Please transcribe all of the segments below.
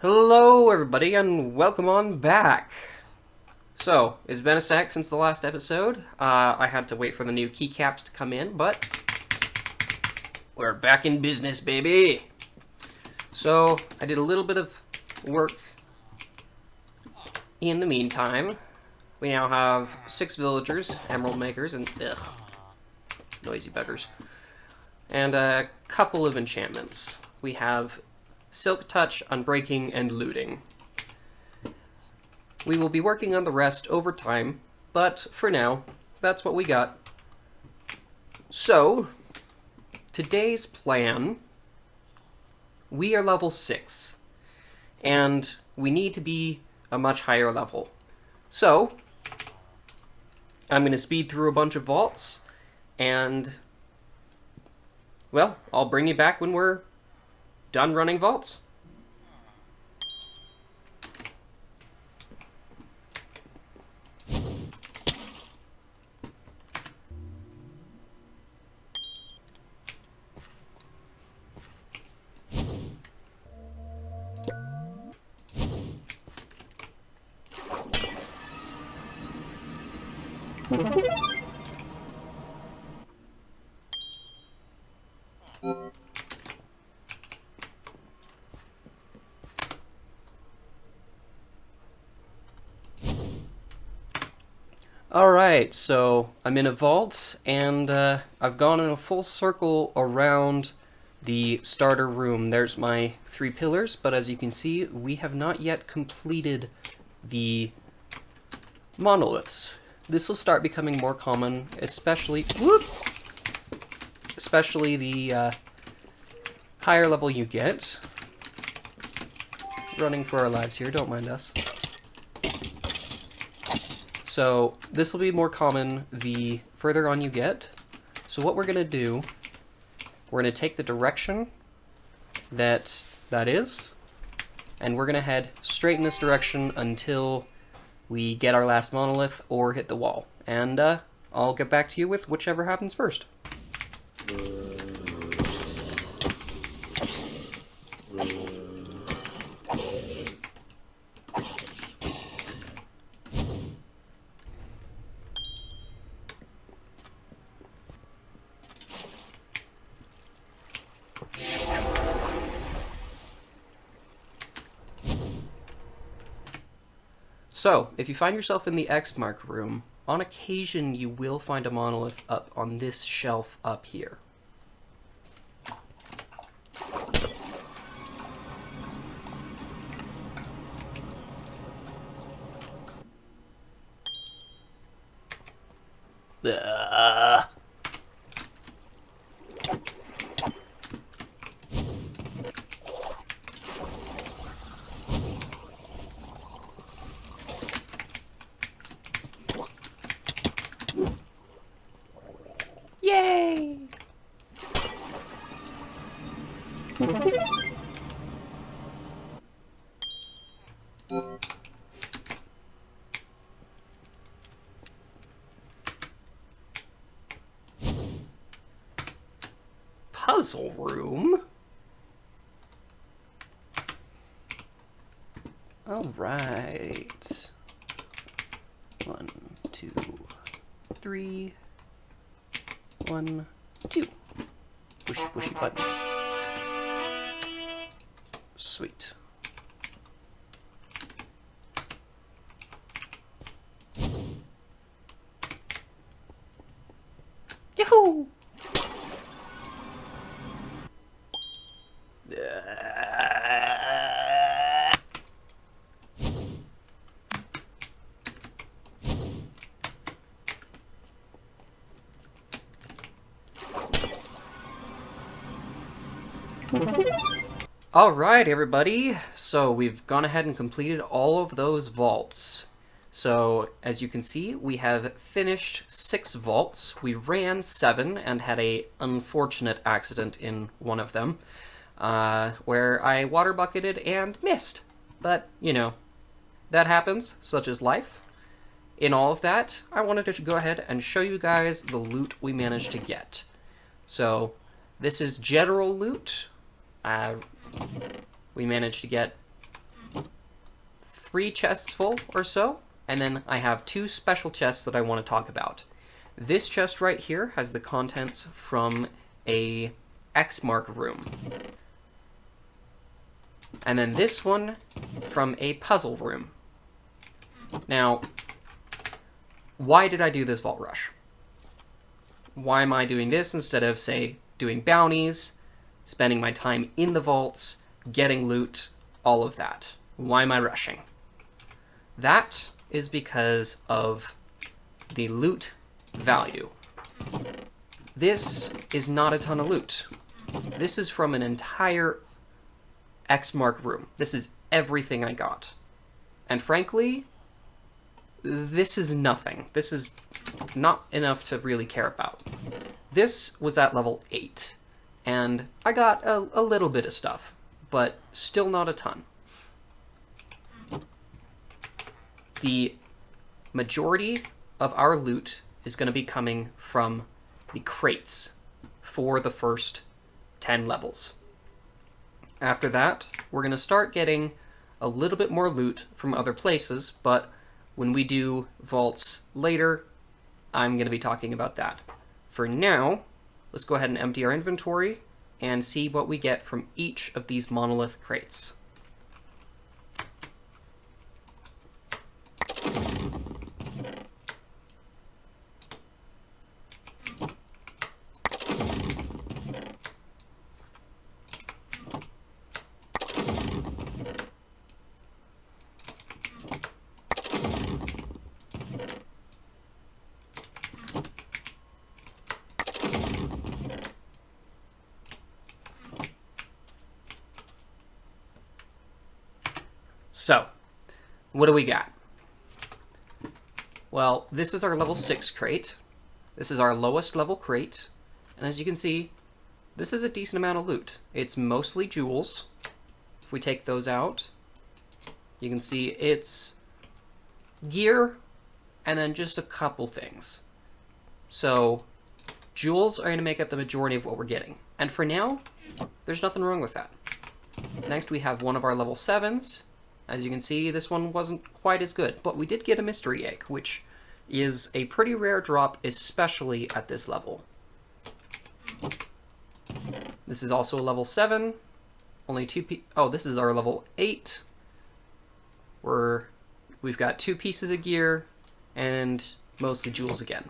Hello everybody and welcome on back. So, it's been a sec since the last episode. I had to wait for the new keycaps to come in, but we're back in business, baby. So, I did a little bit of work in the meantime. We now have 6 villagers, emerald makers, and noisy buggers. And a couple of enchantments. We have Silk Touch, Unbreaking, and Looting. We will be working on the rest over time, but for now, that's what we got. So, today's plan, we are level 6, and we need to be a much higher level. So, I'm going to speed through a bunch of vaults, and, well, I'll bring you back when we're done running vaults. Alright, so I'm in a vault, and I've gone in a full circle around the starter room. There's my 3 pillars, but as you can see, we have not yet completed the monoliths. This will start becoming more common, especially the higher level you get. Running for our lives here, don't mind us. So this will be more common the further on you get. So what we're going to do, we're going to take the direction that is, and we're going to head straight in this direction until we get our last monolith or hit the wall. And I'll get back to you with whichever happens first. So, if you find yourself in the X mark room, on occasion you will find a monolith up on this shelf up here. Yay! Puzzle room? All right. 1, 2, 3. 1, 2. Pushy button. Sweet. Yahoo! Alright everybody, so we've gone ahead and completed all of those vaults. So as you can see, we have finished 6 vaults. We ran 7 and had a unfortunate accident in one of them, where I water bucketed and missed. But, you know, that happens, such is life. In all of that, I wanted to go ahead and show you guys the loot we managed to get. So, this is general loot. We managed to get 3 chests full or so, and then I have 2 special chests that I want to talk about. This chest right here has the contents from a X mark room. And then this one from a puzzle room. Now, why did I do this vault rush? Why am I doing this instead of, say, doing bounties, spending my time in the vaults, getting loot, all of that? Why am I rushing? That is because of the loot value. This is not a ton of loot. This is from an entire X mark room. This is everything I got. And frankly, this is nothing. This is not enough to really care about. This was at level 8, and I got a little bit of stuff, but still not a ton. The majority of our loot is going to be coming from the crates for the first 10 levels. After that, we're going to start getting a little bit more loot from other places, but when we do vaults later, I'm going to be talking about that. For now, let's go ahead and empty our inventory and see what we get from each of these monolith crates. So, what do we got? Well, this is our level 6 crate. This is our lowest level crate. And as you can see, this is a decent amount of loot. It's mostly jewels. If we take those out, you can see it's gear and then just a couple things. So, jewels are going to make up the majority of what we're getting. And for now, there's nothing wrong with that. Next, we have one of our level 7s. As you can see, this one wasn't quite as good, but we did get a mystery egg, which is a pretty rare drop, especially at this level. This is also a level 7. Only 2 oh, this is our level 8. We've got 2 pieces of gear and mostly jewels again.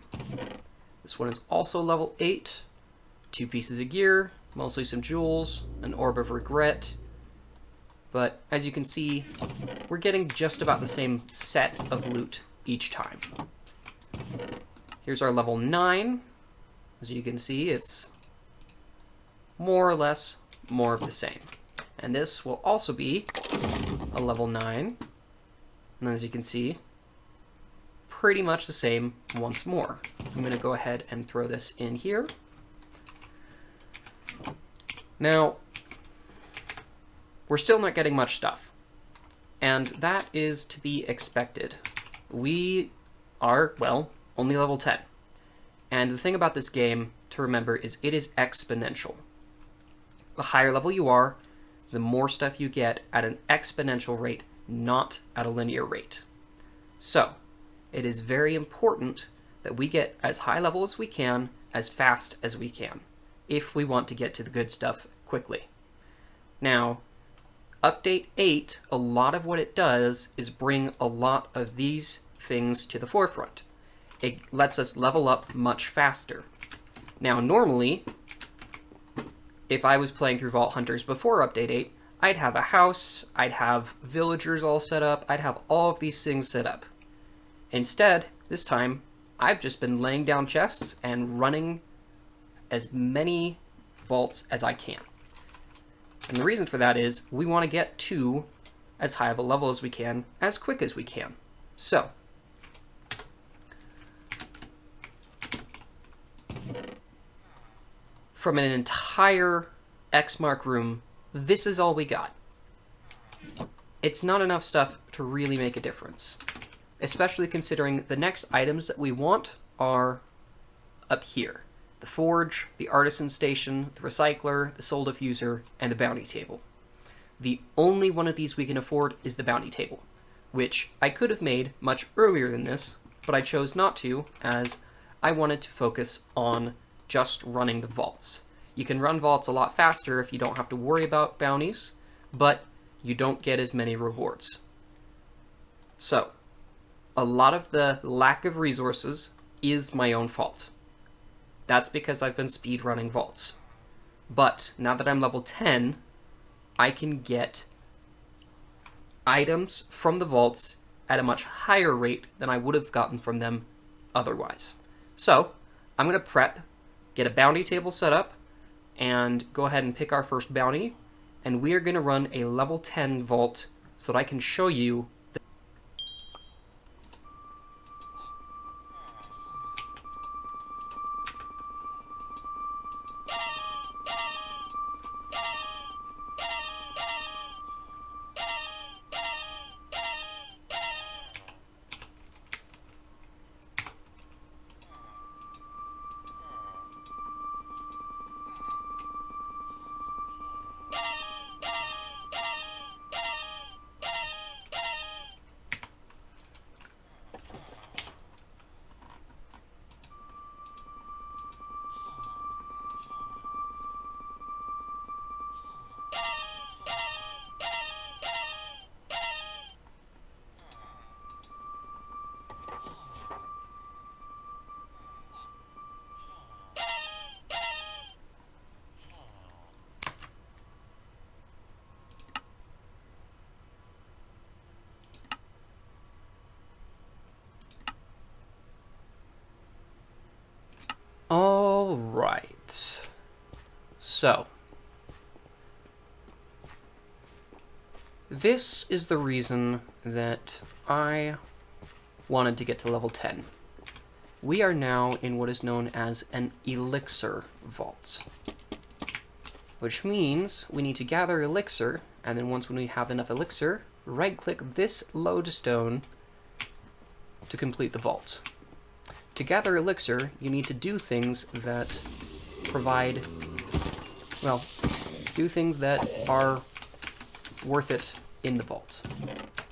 This one is also level 8. 2 pieces of gear, mostly some jewels, an orb of regret. But as you can see, we're getting just about the same set of loot each time. Here's our level 9. As you can see, it's more or less more of the same. And this will also be a level 9. And as you can see, pretty much the same once more. I'm going to go ahead and throw this in here. Now, we're still not getting much stuff, and that is to be expected. We are, well, only level 10. And the thing about this game to remember is it is exponential. The higher level you are, the more stuff you get at an exponential rate, not at a linear rate. So, it is very important that we get as high level as we can, as fast as we can, if we want to get to the good stuff quickly. Now, Update 8, a lot of what it does is bring a lot of these things to the forefront. It lets us level up much faster. Now, normally, if I was playing through Vault Hunters before Update 8, I'd have a house, I'd have villagers all set up, I'd have all of these things set up. Instead, this time, I've just been laying down chests and running as many vaults as I can. And the reason for that is we want to get to as high of a level as we can, as quick as we can. So, from an entire X mark room, this is all we got. It's not enough stuff to really make a difference, especially considering the next items that we want are up here. The forge, the artisan station, the recycler, the soul diffuser, and the bounty table. The only one of these we can afford is the bounty table. which I could have made much earlier than this, but I chose not to, as I wanted to focus on just running the vaults. You can run vaults a lot faster if you don't have to worry about bounties, but you don't get as many rewards. So, a lot of the lack of resources is my own fault. That's because I've been speedrunning vaults. But now that I'm level 10, I can get items from the vaults at a much higher rate than I would have gotten from them otherwise. So, I'm going to prep, get a bounty table set up, and go ahead and pick our first bounty, and we are going to run a level 10 vault so that I can show you All right. So, this is the reason that I wanted to get to level 10. We are now in what is known as an elixir vault, which means we need to gather elixir, and then once when we have enough elixir, right-click this lodestone to complete the vault. To gather elixir, you need to do things that provide, well, do things that are worth it in the vault.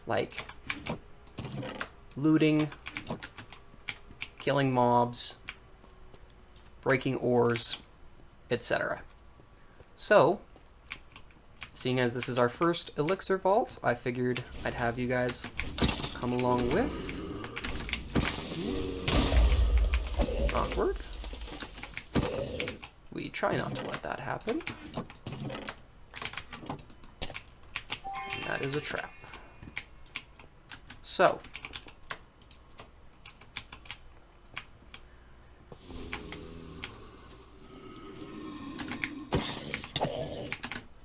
Like looting, killing mobs, breaking ores, etc. So, seeing as this is our first elixir vault, I figured I'd have you guys come along with. Awkward. We try not to let that happen. That is a trap. So,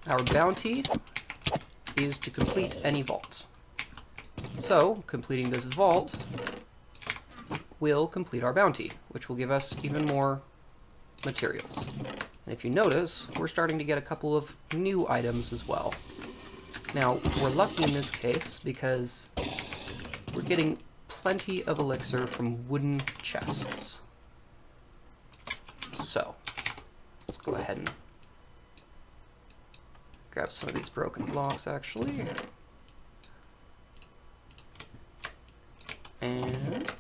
our bounty is to complete any vault. So, completing this vault will complete our bounty, which will give us even more materials. And if you notice, we're starting to get a couple of new items as well. Now, we're lucky in this case because we're getting plenty of elixir from wooden chests. So, let's go ahead and grab some of these broken blocks, actually. And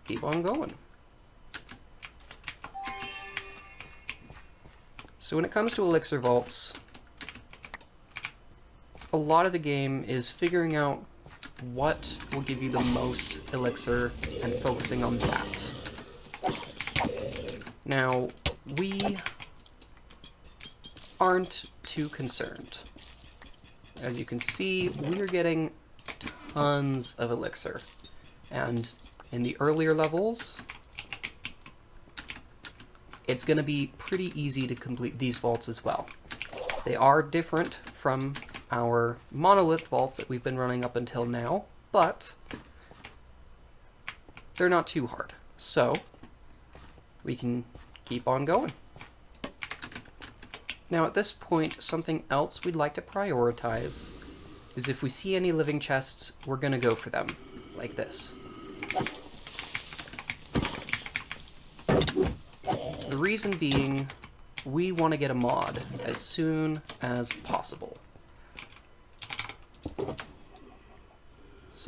keep on going. So when it comes to elixir vaults, a lot of the game is figuring out what will give you the most elixir and focusing on that. Now, we aren't too concerned. As you can see, we are getting tons of elixir, and in the earlier levels, it's going to be pretty easy to complete these vaults as well. They are different from our monolith vaults that we've been running up until now, but they're not too hard. So, we can keep on going. Now at this point, something else we'd like to prioritize is if we see any living chests, we're going to go for them, like this. The reason being, we want to get a mod as soon as possible.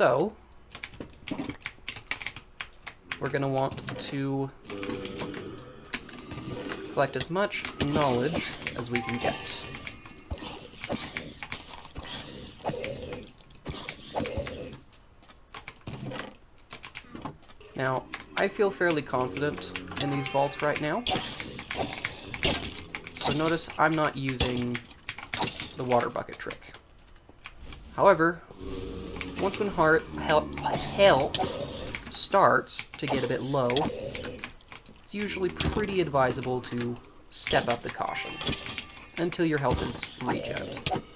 So, we're going to want to collect as much knowledge as we can get. Now, I feel fairly confident in these vaults right now. So notice I'm not using the water bucket trick. However, once when health starts to get a bit low, it's usually pretty advisable to step up the caution until your health is regened.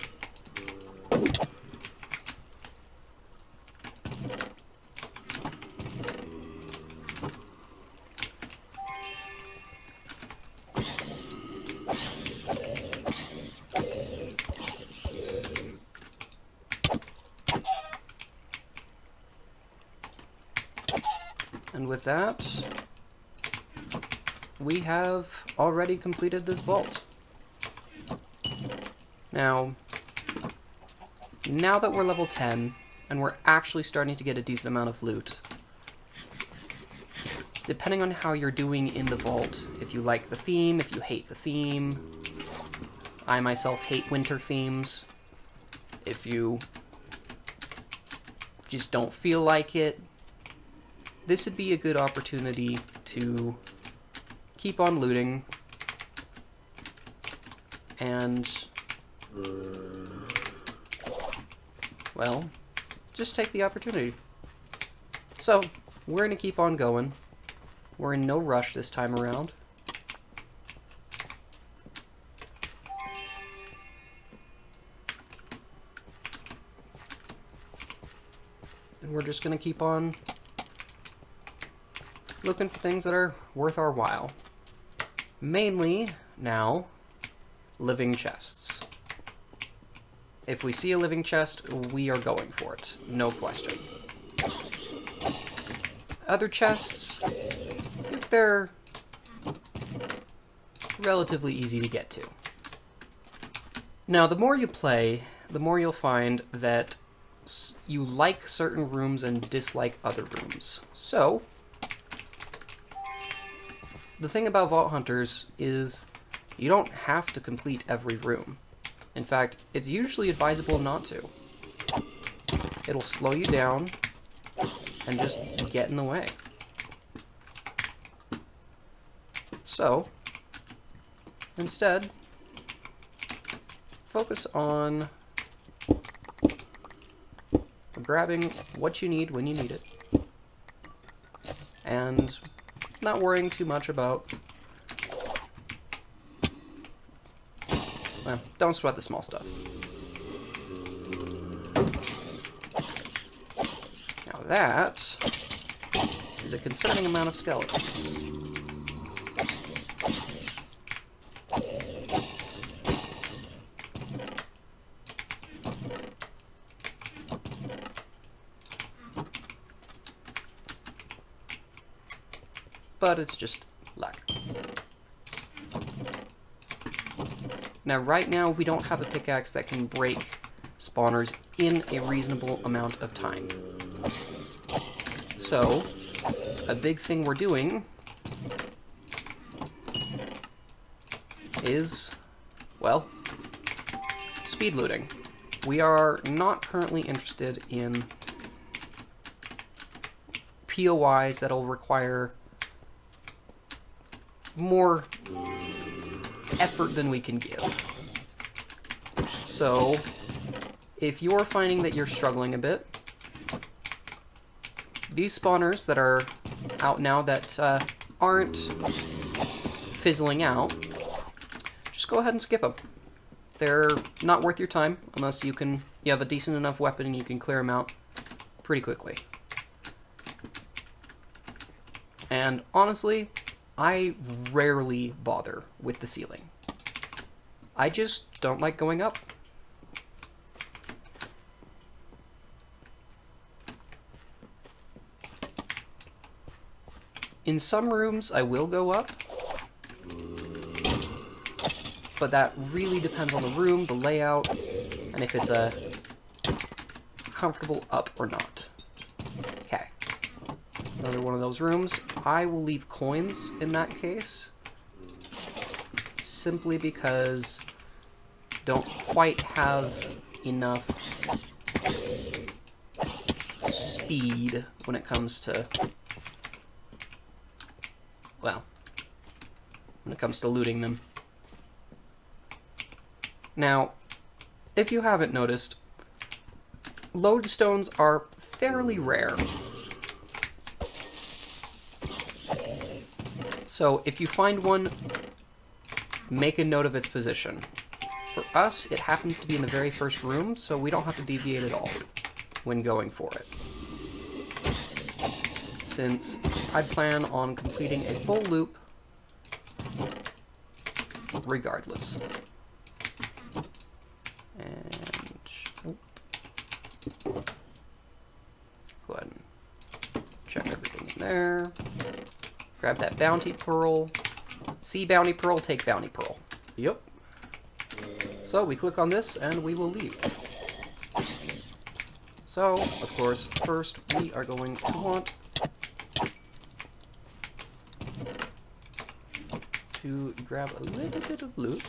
And with that, we have already completed this vault. Now that we're level 10, and we're actually starting to get a decent amount of loot, depending on how you're doing in the vault, if you like the theme, if you hate the theme, I myself hate winter themes, if you just don't feel like it, this would be a good opportunity to keep on looting and, well, just take the opportunity. So, we're going to keep on going. We're in no rush this time around. And we're just going to keep on looking for things that are worth our while. Mainly, now, living chests. If we see a living chest, we are going for it. No question. Other chests, if they're relatively easy to get to. Now, the more you play, the more you'll find that you like certain rooms and dislike other rooms. So, the thing about Vault Hunters is you don't have to complete every room. In fact, it's usually advisable not to. It'll slow you down and just get in the way. So, instead, focus on grabbing what you need when you need it, and not worrying too much about, well, don't sweat the small stuff. Now that is a concerning amount of skeletons. But it's just luck. Now, right now, we don't have a pickaxe that can break spawners in a reasonable amount of time. So, a big thing we're doing is, well, speed looting. We are not currently interested in POIs that'll require more effort than we can give. So, if you're finding that you're struggling a bit, these spawners that are out now that aren't fizzling out, just go ahead and skip them. They're not worth your time unless you have a decent enough weapon and you can clear them out pretty quickly. And honestly, I rarely bother with the ceiling. I just don't like going up. In some rooms, I will go up, but that really depends on the room, the layout, and if it's a comfortable up or not. another one of those rooms. I will leave coins in that case, simply because don't quite have enough speed when it comes to, well, when it comes to looting them. Now, if you haven't noticed, lodestones are fairly rare. So if you find one, make a note of its position. For us, it happens to be in the very first room, so we don't have to deviate at all when going for it. Since I plan on completing a full loop regardless. And go ahead and check everything in there. Grab that bounty pearl. See bounty pearl, take bounty pearl. Yep. So we click on this and we will leave. So, of course, first we are going to want to grab a little bit of loot.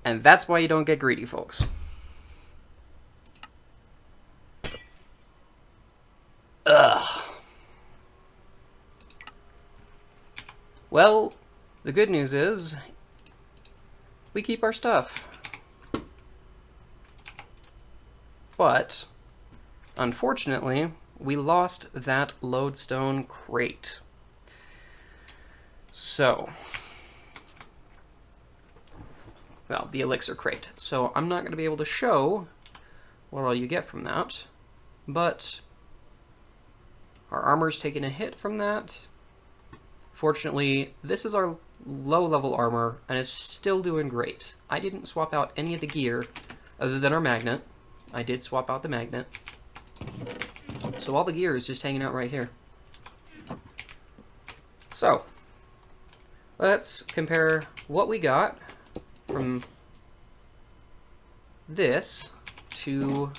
And that's why you don't get greedy, folks. Ugh. Well, the good news is we keep our stuff. But, unfortunately, we lost that lodestone crate. So, well, the elixir crate. So I'm not going to be able to show what all you get from that, but our armor's taken a hit from that. Fortunately, this is our low-level armor, and it's still doing great. I didn't swap out any of the gear other than our magnet. I did swap out the magnet. So all the gear is just hanging out right here. So, let's compare what we got from this to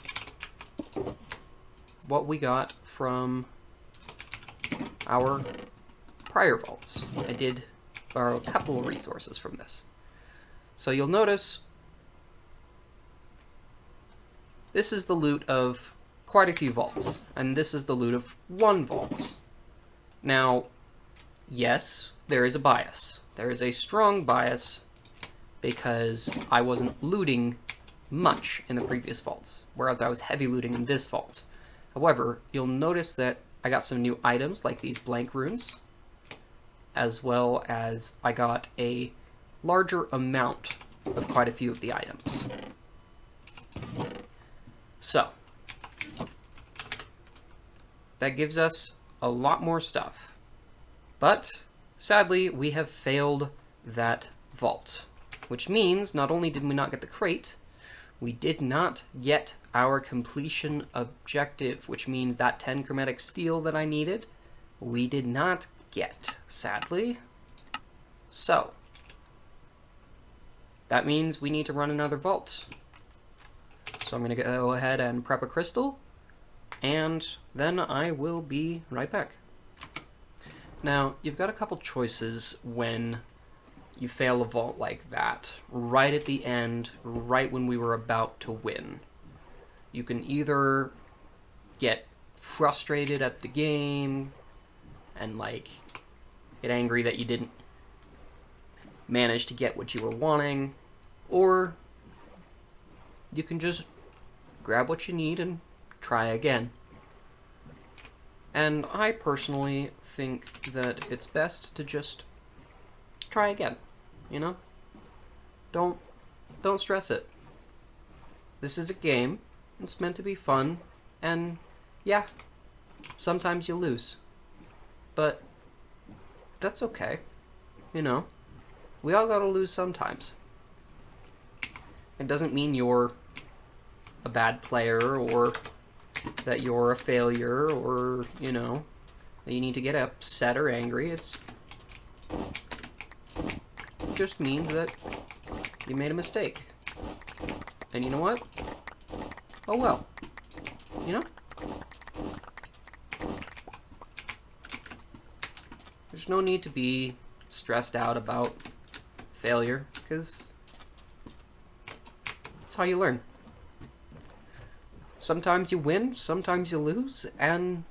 what we got from our prior vaults. I did borrow a couple of resources from this. So you'll notice this is the loot of quite a few vaults, and this is the loot of one vault. Now, yes, there is a bias. There is a strong bias because I wasn't looting much in the previous vaults, whereas I was heavy looting in this vault. However, you'll notice that I got some new items like these blank runes, as well as I got a larger amount of quite a few of the items. So, that gives us a lot more stuff. But, sadly, we have failed that vault. Which means, not only did we not get the crate, we did not get our completion objective, which means that 10 chromatic steel that I needed, we did not get, sadly. So, that means we need to run another vault. So I'm going to go ahead and prep a crystal, and then I will be right back. Now, you've got a couple choices when you fail a vault like that, right at the end, right when we were about to win. You can either get frustrated at the game and, like, get angry that you didn't manage to get what you were wanting, or you can just grab what you need and try again. And I personally think that it's best to just try again, you know? Don't stress it. This is a game. It's meant to be fun, and yeah, sometimes you lose. But that's okay, you know? We all gotta lose sometimes. It doesn't mean you're a bad player, or that you're a failure, or, you know, that you need to get upset or angry. It just means that you made a mistake. And you know what? Oh well. You know? There's no need to be stressed out about failure, because that's how you learn. Sometimes you win, sometimes you lose, and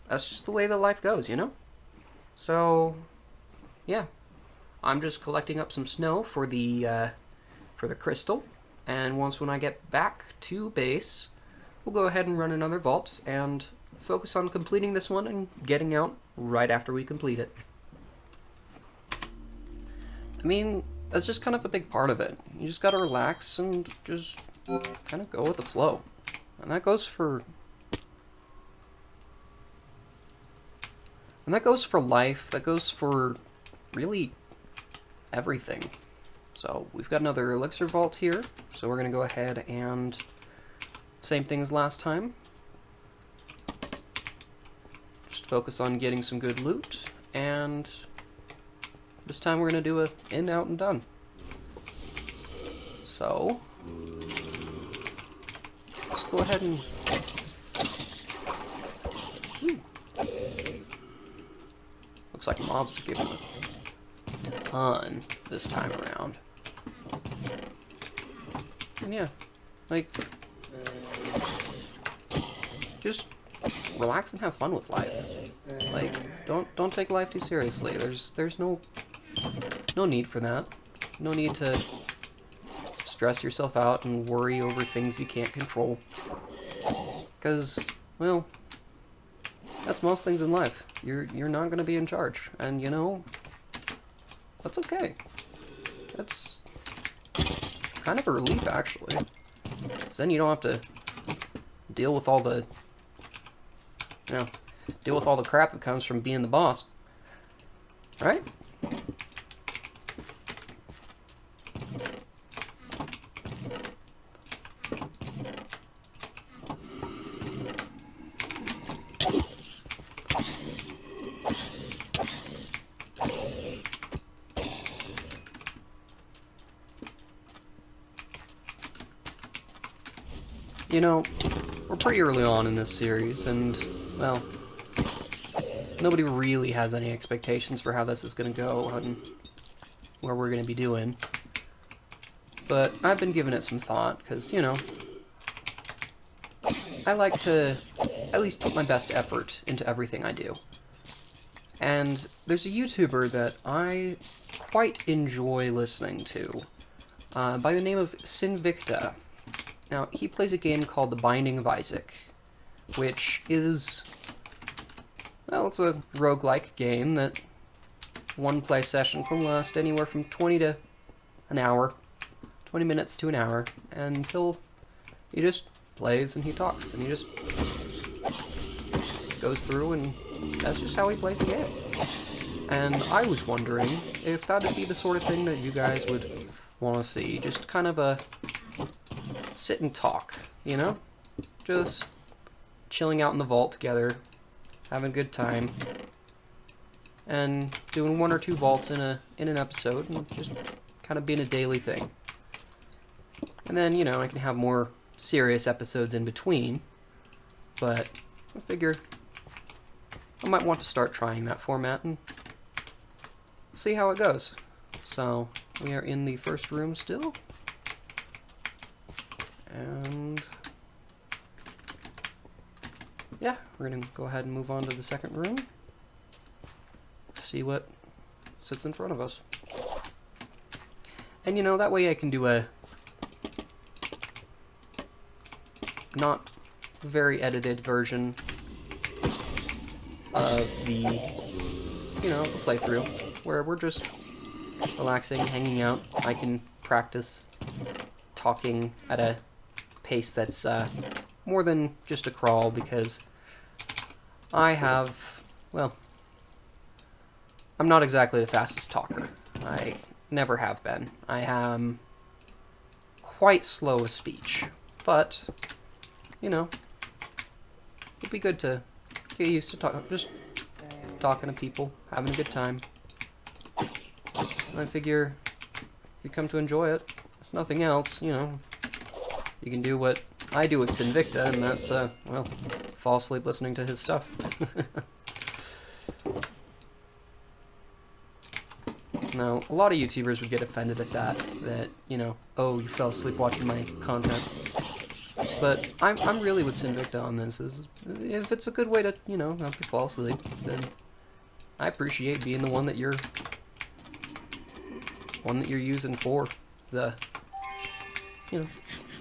that's just the way that life goes, you know? So, yeah. I'm just collecting up some snow for the crystal, and when I get back to base, we'll go ahead and run another vault and focus on completing this one and getting out right after we complete it. I mean, that's just kind of a big part of it. You just gotta relax and just kind of go with the flow. And that goes for life, that goes for really everything. So we've got another elixir vault here, so we're gonna go ahead and same thing as last time. Just focus on getting some good loot, and this time we're going to do a in, out, and done. So, let's go ahead and... Looks like mobs are giving a ton this time around. And yeah, like, just relax and have fun with life. Like, don't take life too seriously. There's no need for that. No need to stress yourself out and worry over things you can't control. Because, well, that's most things in life. You're not going to be in charge, and you know, that's okay. That's kind of a relief, actually. 'Cause then you don't have to deal with all the, you know, deal with all the crap that comes from being the boss, right? You know, we're pretty early on in this series, and, well, nobody really has any expectations for how this is going to go and what we're going to be doing. But I've been giving it some thought, because, you know, I like to at least put my best effort into everything I do. And there's a YouTuber that I quite enjoy listening to, by the name of Sinvicta. Now, he plays a game called The Binding of Isaac, which is, well, it's a roguelike game that one play session can last anywhere from 20 to an hour, 20 minutes to an hour, until he just plays and he talks, and he just goes through, and that's just how he plays the game. And I was wondering if that would be the sort of thing that you guys would want to see, just kind of a sit and talk, you know? Just chilling out in the vault together, having a good time, and doing 1 or 2 vaults in an episode, and just kind of being a daily thing. And then, you know, I can have more serious episodes in between, but I figure I might want to start trying that format and see how it goes. So, we are in the first room still. And yeah, we're going to go ahead and move on to the second room, see what sits in front of us. And you know, that way I can do a not very edited version of the, you know, the playthrough, where we're just relaxing, hanging out. I can practice talking at a pace that's more than just a crawl, because I have, well, I'm not exactly the fastest talker. I never have been. I am quite slow of speech, but, you know, it'd be good to get used to just talking to people, having a good time. And I figure if you come to enjoy it, if nothing else, you know, you can do what I do with Sinvicta, and that's, well, fall asleep listening to his stuff. Now, a lot of YouTubers would get offended at that, you know, oh, you fell asleep watching my content. But I'm really with Sinvicta on this. Is if it's a good way to, you know, not to fall asleep, then I appreciate being the one that you're using for the, you know,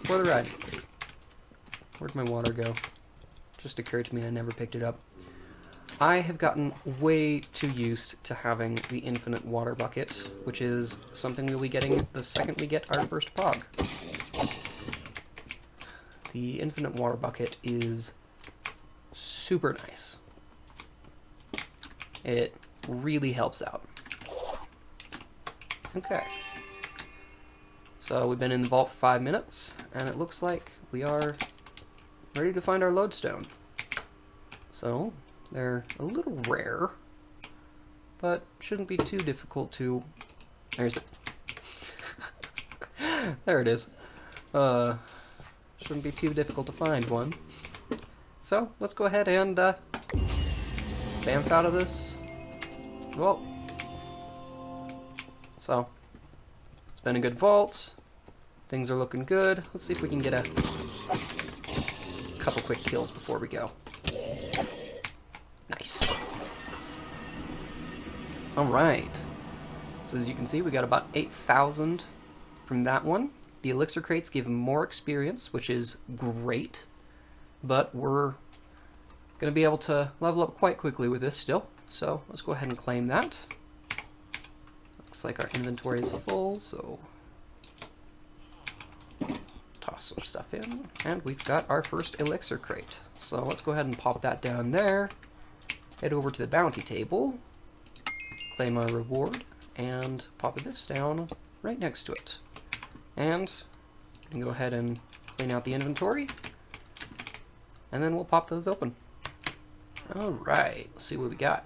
for the ride. Where'd my water go? Just occurred to me, I never picked it up. I have gotten way too used to having the infinite water bucket, which is something we'll be getting the second we get our first pog. The infinite water bucket is super nice. It really helps out. Okay. So we've been in the vault for 5 minutes, and it looks like we are ready to find our lodestone. So, they're a little rare, but shouldn't be too difficult to... There's it. There it is. Shouldn't be too difficult to find one. So, let's go ahead and bamf out of this vault. So, it's been a good vault. Things are looking good. Let's see if we can get a couple quick kills before we go. Nice. Alright. So as you can see, we got about 8,000 from that one. The elixir crates give more experience, which is great. But we're going to be able to level up quite quickly with this still. So let's go ahead and claim that. Looks like our inventory is full, so toss some stuff in. And we've got our first elixir crate. So let's go ahead and pop that down there. Head over to the bounty table, claim our reward, and pop this down right next to it. And we can go ahead and clean out the inventory, and then we'll pop those open. Alright, let's see what we got.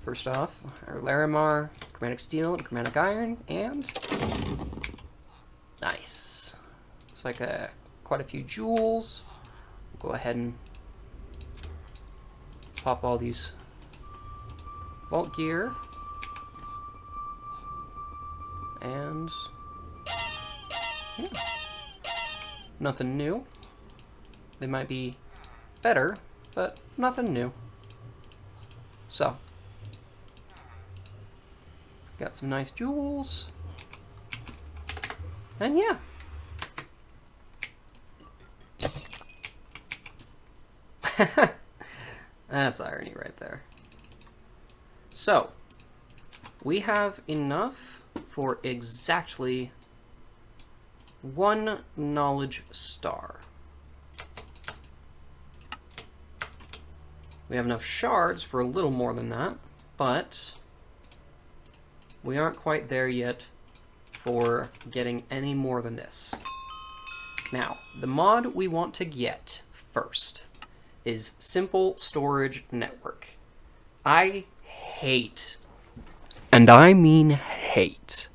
First off, our Larimar, chromatic steel, and chromatic iron, and nice. Looks like quite a few jewels. Go ahead and pop all these vault gear, and yeah, nothing new. They might be better, but nothing new. So, got some nice jewels, and yeah. That's irony right there. So, we have enough for exactly 1 knowledge star. We have enough shards for a little more than that, but we aren't quite there yet for getting any more than this. Now, the mod we want to get first is Simple Storage Network. I hate, and I mean hate,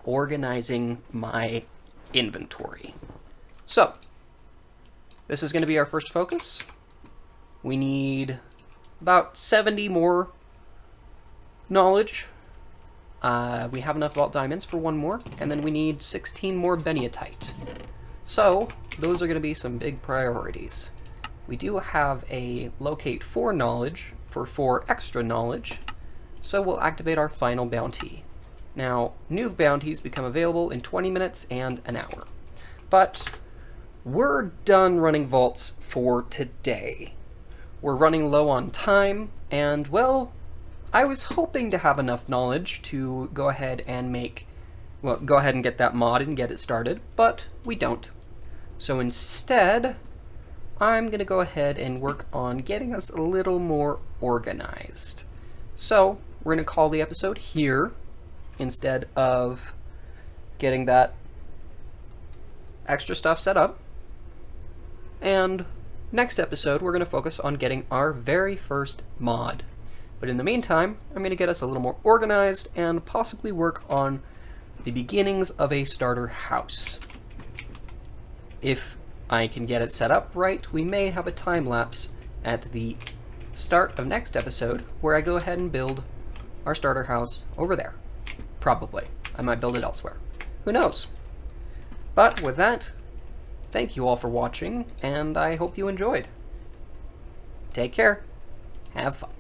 organizing my inventory. So, this is going to be our first focus. We need about 70 more knowledge. We have enough vault diamonds for 1 more, and then we need 16 more beniatite. So, those are going to be some big priorities. We do have a locate 4 knowledge for 4 extra knowledge, so we'll activate our final bounty. Now, new bounties become available in 20 minutes and an hour. But we're done running vaults for today. We're running low on time, and well, I was hoping to have enough knowledge to go ahead and get that mod and get it started, but we don't. So instead, I'm going to go ahead and work on getting us a little more organized. So, we're going to call the episode here, instead of getting that extra stuff set up. And next episode, we're going to focus on getting our very first mod. But in the meantime, I'm going to get us a little more organized and possibly work on the beginnings of a starter house. If I can get it set up right, we may have a time lapse at the start of next episode where I go ahead and build our starter house over there. Probably. I might build it elsewhere. Who knows? But with that, thank you all for watching, and I hope you enjoyed. Take care. Have fun.